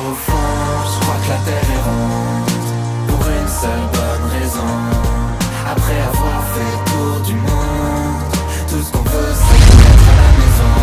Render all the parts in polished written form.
Au fond, je crois que la terre est ronde, pour une seule bonne raison. Après avoir fait le tour du monde, tout ce qu'on veut c'est être à la maison.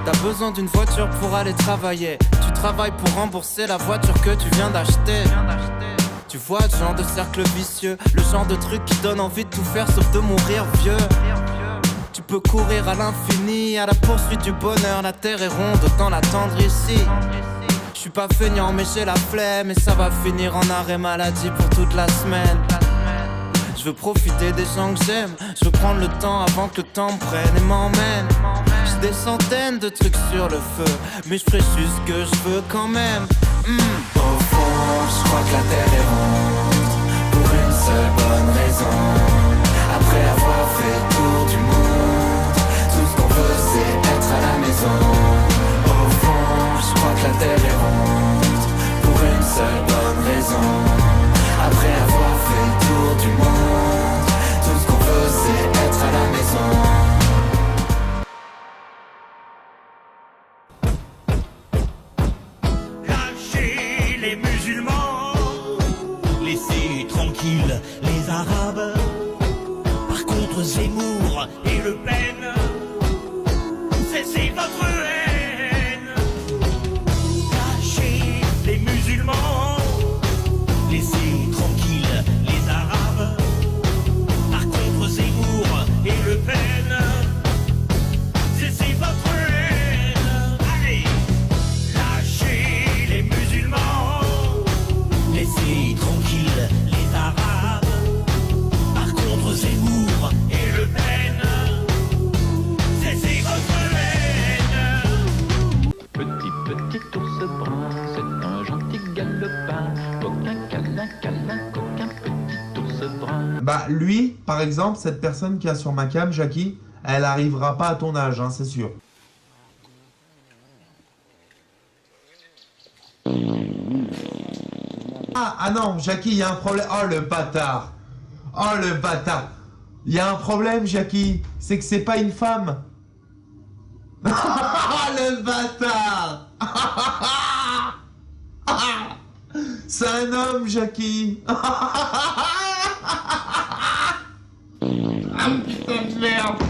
T'as besoin d'une voiture pour aller travailler. Tu travailles pour rembourser la voiture que tu viens d'acheter. Tu vois le genre de cercle vicieux, le genre de truc qui donne envie de tout faire sauf de mourir vieux. Tu peux courir à l'infini, à la poursuite du bonheur. La terre est ronde, autant l'attendre ici. Je suis pas feignant mais j'ai la flemme, et ça va finir en arrêt maladie pour toute la semaine. Je veux profiter des gens que j'aime, je veux prendre le temps avant que le temps me prenne et m'emmène. J'ai des centaines de trucs sur le feu, mais je ferai juste ce que je veux quand même. Au fond, je crois que la terre est ronde, pour une seule bonne raison. Après avoir fait le tour du monde, tout ce qu'on veut c'est être à la maison. Au fond, je crois que la terre est ronde, pour une seule bonne raison. Après avoir fait le tour du monde, tout ce qu'on veut c'est être à la maison. Lâchez les musulmans, laissez tranquilles les arabes. Par contre Zemmour et Le Pen, cessez votre haine. Lâchez les musulmans, laissez tranquilles les arabes. Par contre Zemmour et Le Pen, cessez votre haine. Allez, lâchez les musulmans, laissez tranquilles les arabes. Par contre Zemmour et Le Pen, cessez votre haine. Petit ours brun, c'est un gentil galopin. Coquin, câlin, câlin, coquin, petit ours brun. Bah lui, par exemple, cette personne qui a sur ma cam, Jackie, elle arrivera pas à ton âge, hein, c'est sûr. Ah non, Jackie, il y a un problème. Oh le bâtard. Oh le bâtard. Il y a un problème, Jackie. C'est que c'est pas une femme. Le bâtard. C'est un homme, Jackie. Ah putain de merde.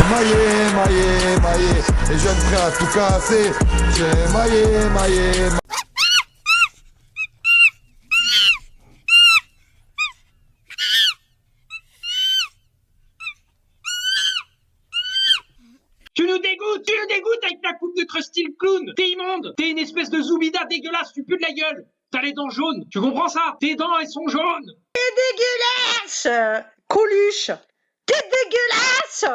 Maillé, les jeunes prêts à tout casser. J'ai maillé. Tu nous dégoûtes avec ta coupe de Krusty le clown. T'es immonde, t'es une espèce de zoubida dégueulasse, tu pues de la gueule. T'as les dents jaunes, tu comprends ça? Tes dents, elles sont jaunes. Dégueulasse, Coluche. T'es dégueulasse,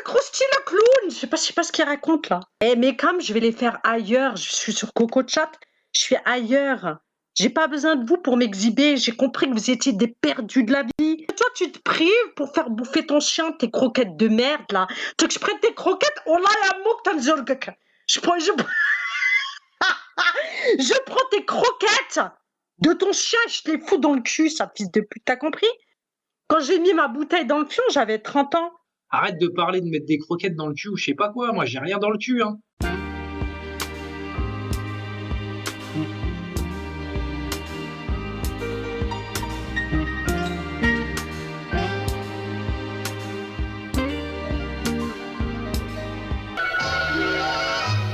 Krusty le clown. Je sais pas ce qu'il raconte là. Eh mais comme je vais les faire ailleurs, je suis sur Coco Chat, je suis ailleurs. J'ai pas besoin de vous pour m'exhiber. J'ai compris que vous étiez des perdus de la vie. Toi, tu te prives pour faire bouffer ton chien tes croquettes de merde là. Tu veux que je prenne tes croquettes? Oh là, la moque t'as je prends tes croquettes de ton chien et je te les fous dans le cul, ça fils de pute. T'as compris? Quand j'ai mis ma bouteille dans le fion, j'avais 30 ans. Arrête de parler de mettre des croquettes dans le cul ou je sais pas quoi, moi j'ai rien dans le cul, hein.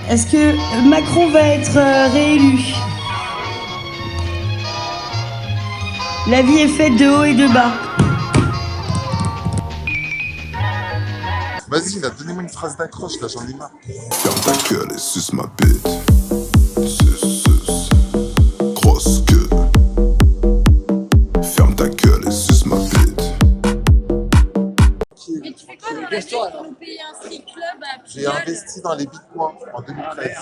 Est-ce que Macron va être réélu? La vie est faite de haut et de bas. Vas-y, là, donnez-moi une phrase d'accroche, là, j'en ai marre. Ferme ta gueule et suce ma bite. Suce, grosse queue. Ferme ta gueule et suce ma bite. Mais tu fais quoi dans la vie pour nous payer un strip club à J'ai investi dans les bitcoins en 2013.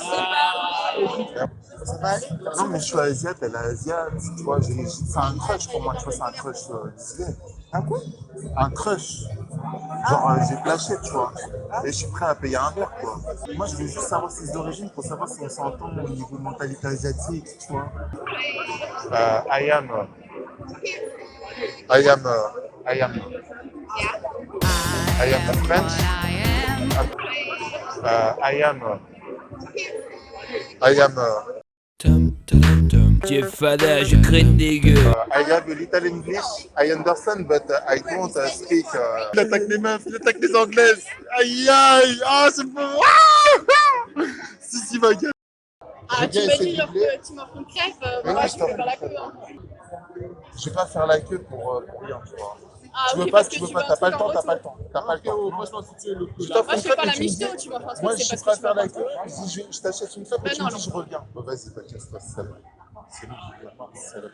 Ça va aller? Non, mais je suis asiate, elle est asiate, tu vois, c'est un crush pour moi, tu vois, c'est un crush stylé. Un quoi? Un crush. Genre, j'ai flashé, tu vois, et je suis prêt à payer un verre, quoi. Moi, je veux juste savoir ses origines pour savoir si on s'entend au niveau de mentalité asiatique, tu vois. I am French. I am. Tu es fada, je crains dégueu. I have a little English, I understand, but I don't speak. Il attaque les meufs, il attaque les anglaises. Aïe aïe, ah c'est bon. Si, ma gueule. Ah, tu m'as dit genre que tu m'offres une crêpe, moi je peux faire la queue. Hein. Je vais pas faire la queue pour rien, tu vois. Ah, tu oui, veux pas, t'as pas le temps, Moi je fais pas la michto, tu m'offres un truc, moi, c'est je parce suis prêt à que faire la queue. Si je t'achète une crêpe et Ben tu me non, dis je reviens. Bah vas-y, pas casse-toi, c'est salope. C'est lui qui veut pas, c'est salope.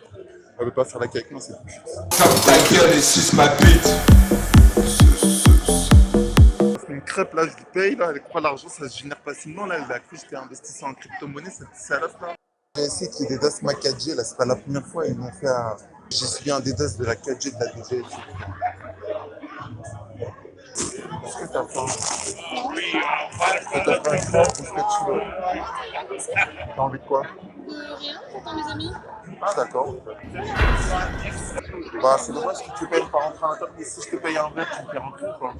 Elle veut pas faire la queue avec moi, c'est plus. Ferme ta gueule et suce ma bite. Une crêpe là, je lui paye là, elle croit l'argent, ça se génère facilement là, elle a cru que j'étais investisseur en crypto-monnaie, cette salope là. J'ai essayé qu'il y ait des DOS ma 4G, là c'est pas la première fois, ils m'ont fait un... J'ai suivi un DDoS de la 4G de la DGF. Est-ce que t'as faim? T'as faim une crêpe ou ce que tu veux? T'as envie de quoi? Rien, j'attends mes amis. Ah d'accord. Bah c'est dommage que tu payes pas rentrer à l'intérieur, mais si je te paye un verre, tu me fais rentrer quoi.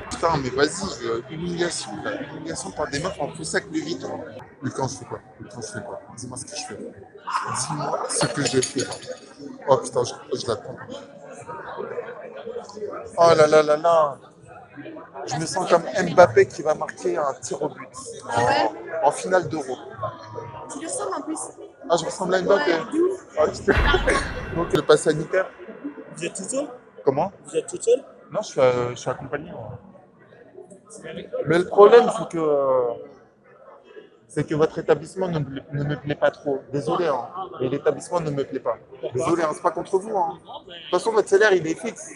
Putain mais vas-y, humiliation là, humiliation par des meufs en plus sac le vide. Mais quand je fais quoi? Dis-moi ce que je fais. Dis-moi ce que je fais. Oh putain, je l'attends. Oh là là là là. Je me sens comme Mbappé qui va marquer un tir au but en finale d'Euro. Tu le sens en plus. Ah, je ressemble à Mbappé. Ah, donc le pass sanitaire. Vous êtes tout seul? Comment? Vous êtes tout seul? Non, je suis accompagné. Mais le problème, c'est que votre établissement ne me plaît pas trop. Désolé, hein. Et l'établissement ne me plaît pas. Désolé, hein, c'est pas contre vous. Hein. De toute façon, votre salaire, il est fixe.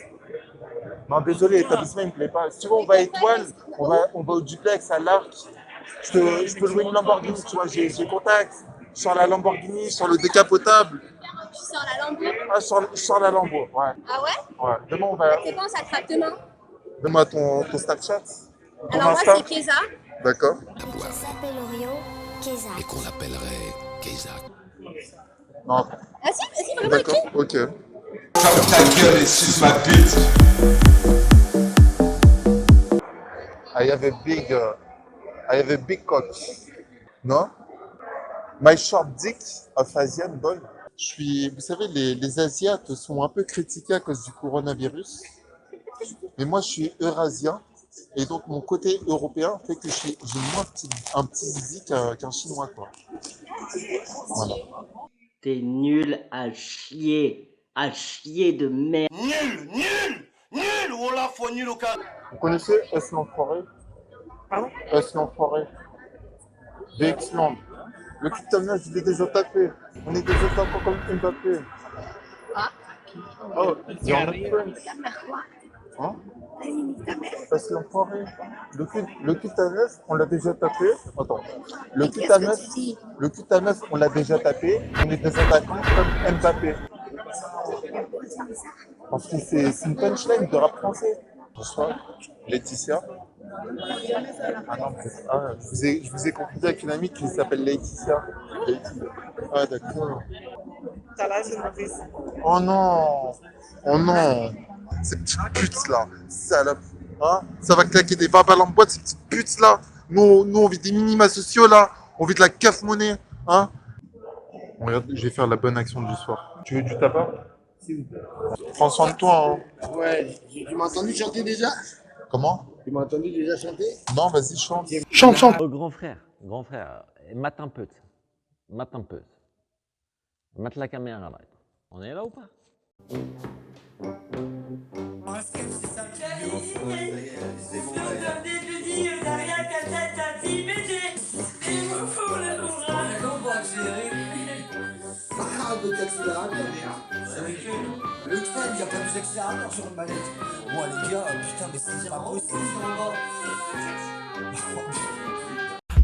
Non, désolé, l'établissement, il me plaît pas. Si tu veux, on va à Étoile, on va au duplex, à l'Arc. Je peux louer une Lamborghini, tu vois, j'ai contact. Je sors la Lamborghini, je sors le décapotable. Tu sors la Lambo? Ah, je sors la Lambo, ouais. Ah ouais? Ouais. Demain, on va... C'est bon, ça te frappe demain. Donne-moi ton Snapchat. Ton Alors Insta. moi, c'est Keza. D'accord. Je s'appelle Orio Keza. Et qu'on l'appellerait Keza. Non. Ah si, vraiment D'accord, écrit. ok. Ferme ta gueule et suce ma bite. I have a big cock. No? My short dick of Asian boy. Vous savez, les Asiates sont un peu critiqués à cause du coronavirus. Mais moi, je suis eurasien. Et donc, mon côté européen fait que j'ai un petit zizi qu'un chinois, quoi. Voilà. T'es nul à chier de merde. Nul, on l'a faut nul au cas. Vous connaissez S l'enfoiré? Pardon? S l'enfoiré. DX-Land. Le cryptomnage, il est déjà tapé. On est déjà tapé comme Mbappé. Ah? Oh, il y en a plein. Ta mère quoi? Hein? Vas-y, nique ta mère. S l'enfoiré. Le cul à neuf, on l'a déjà tapé. Attends. Le cul à neuf, on l'a déjà tapé. On est des attaquants comme Mbappé. Parce que c'est une punchline de rap français. Bonsoir, Laetitia. Ah non, je vous ai confondu avec une amie qui s'appelle Laetitia. Ah d'accord. Oh non. Oh non. Ces petites putes là, salope. Hein? Ça va claquer des babales en boîte, ces petites putes là. Nous on vit des minima sociaux là. On vit de la CAF monnaie. Hein? Regarde, je vais faire la bonne action du soir. Tu veux du tabac? Prends soin de toi. Hein. Ouais, tu m'as entendu chanter déjà? Comment? Tu m'as entendu déjà chanter? Non, vas-y, chante. Chante. Oh, grand frère, mate un peu. Mate la caméra là. On est là ou pas? Le thème, il n'y a pas plus accélérateur sur une manette. Moi les gars, putain, mais c'est pas possible.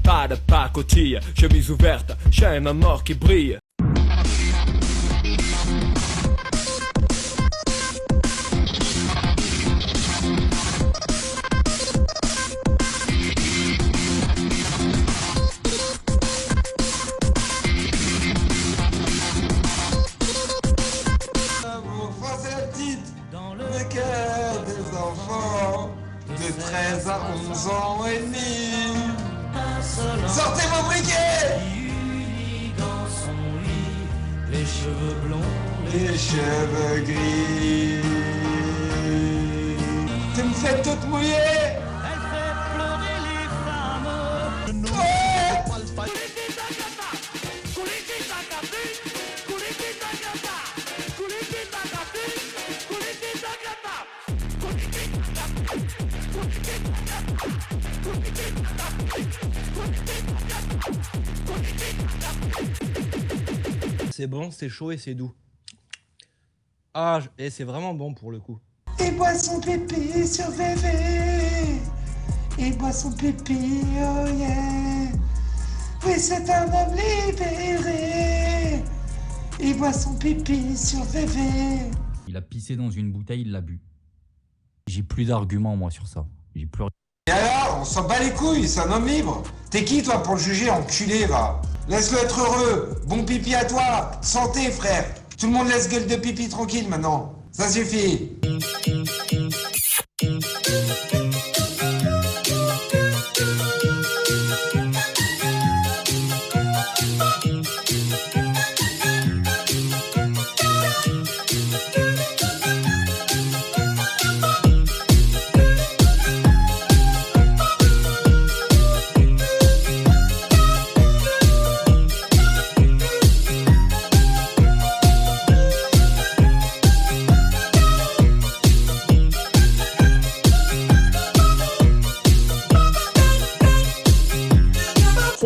Pas de pacotille, chemise ouverte, chaîne à mort qui brille. Des enfants de 13 à les cheveux gris. Tu me fais toute mouiller. Elle fait pleurer les femmes. C'est bon, c'est chaud et c'est doux. Ah, et c'est vraiment bon pour le coup. Il boit son pipi sur VV. Il boit son pipi, oh yeah. Oui, c'est un homme libéré. Il boit son pipi sur VV. Il a pissé dans une bouteille, il l'a bu. J'ai plus d'arguments, moi, sur ça. J'ai plus... Et alors, on s'en bat les couilles, c'est un homme libre. T'es qui, toi, pour le juger, enculé, va? Laisse-le être heureux. Bon pipi à toi. Santé, frère. Tout le monde laisse gueule de pipi tranquille, maintenant. Ça suffit.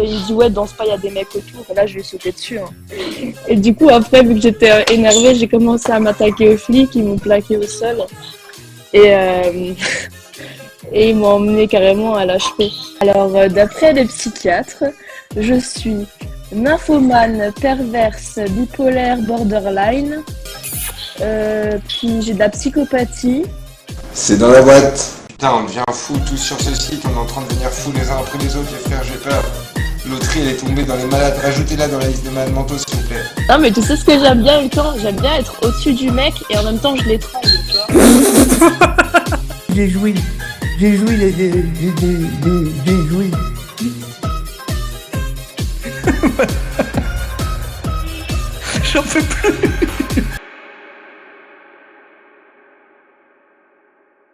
Il dit ouais, danse pas, il y a des mecs autour. Et là, je lui ai sauté dessus. Hein. Et du coup, après, vu que j'étais énervée, j'ai commencé à m'attaquer aux flics. Ils m'ont plaqué au sol. Et ils m'ont emmené carrément à l'HP. Alors, d'après les psychiatres, je suis nymphomane, perverse, bipolaire, borderline. Puis j'ai de la psychopathie. C'est dans la boîte. Putain, on devient fou tous sur ce site. On est en train de devenir fous les uns après les autres, les frères, j'ai peur. Loterie, elle est tombée dans les malades. Rajoutez-la dans la liste des malades mentaux, s'il vous plaît. Non, mais tu sais ce que j'aime bien, Hector? J'aime bien être au-dessus du mec et en même temps, je l'étrangle, tu vois. J'ai joui des jouis. J'en peux plus.